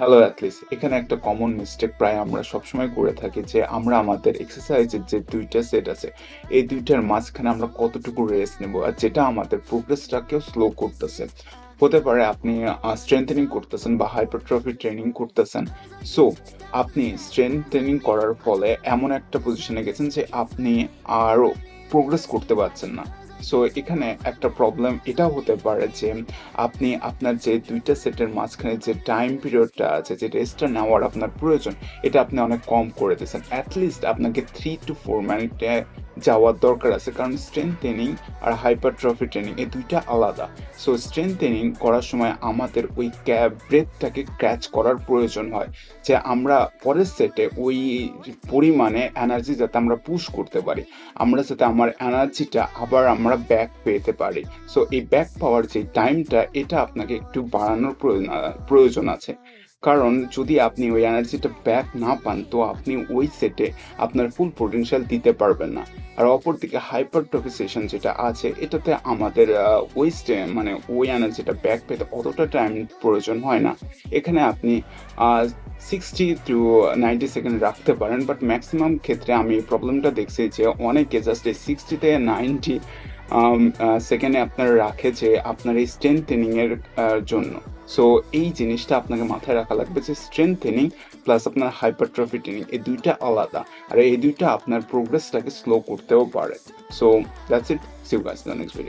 Hello athletes, এখানে একটা common mistake প্রায় আমরা সবসময় করে থাকি যে আমরা আমাদের এক্সারসাইজের যে ২ টা সেট আছে, এই ২ টার মাঝখানে আমরা কতটুকু রেস্ট নেব আর যেটা আমাদের প্রোগ্রেসটাকেও স্লো করতেছে। হতে পারে আপনি স্ট্রেংথেনিং করতেছেন বা হাইপারট্রফি ট্রেনিং করতেছেন। সো আপনি স্ট্রেংথ ট্রেনিং করার ফলে এমন একটা পজিশনে গেছেন যে আপনি আরো প্রোগ্রেস করতে পারছেন না। সো এখানে একটা প্রবলেম এটাও হতে পারে যে আপনি আপনার যে ২ টা সেটের মাঝখানে যে টাইম পিরিয়ডটা আছে, যে রেস্টটা নেওয়ার আপনার প্রয়োজন, এটা আপনি অনেক কম করে দিয়েছেন। এট লিস্ট আপনাকে 3 to 4 মিনিটে যাওয়ার দরকার আছে। কারণ স্ট্রেংথ ট্রেনিং আর হাইপারট্রফি ট্রেনিং এই ২ টা আলাদা। সো স্ট্রেংথ ট্রেনিং করার সময় আমাদের ওই ব্রেথটাকে ক্যাচ করার প্রয়োজন হয়। যে আমরা পরের সেটে ওই পরিমাণে এনার্জি যাতে আমরা পুশ করতে পারি। আমরা যাতে আমার এনার্জিটা আবার আমরা ব্যাক পেতে পারি। সো এই ব্যাক পাওয়ার যে টাইমটা এটা আপনাকে একটু বাড়ানোর প্রয়োজন আছে। কারণ যদি আপনি ওই এনার্জিটা ব্যাক না পান তো আপনি ওই সেটে আপনার ফুল পটেনশিয়াল দিতে পারবেন না। আর অপরদিকে হাইপারট্রফি সেশন যেটা আছে এটাতে আমাদের মানে ওই এনার্জিটা ব্যাক পেতে অতটা টাইম প্রয়োজন হয় না। এখানে আপনি 60 to 90 সেকেন্ড রাখতে পারেন, বাট ম্যাক্সিমাম ক্ষেত্রে আমি এই প্রবলেমটা দেখছি যে অনেকে জাস্ট এই 60 থেকে 90 সেকেন্ডে আপনার রাখে যে আপনার এই স্ট্রেংথ ট্রেনিং এর জন্য। সো এই জিনিসটা আপনাকে মাথায় রাখা লাগবে যে স্ট্রেংথ ট্রেনিং প্লাস আপনার হাইপারট্রফি ট্রেনিং এই ২ টা আলাদা। আর এই ২ টা আপনার প্রোগ্রেসটাকে স্লো করতেও পারে। So that's it. See you guys in the next video.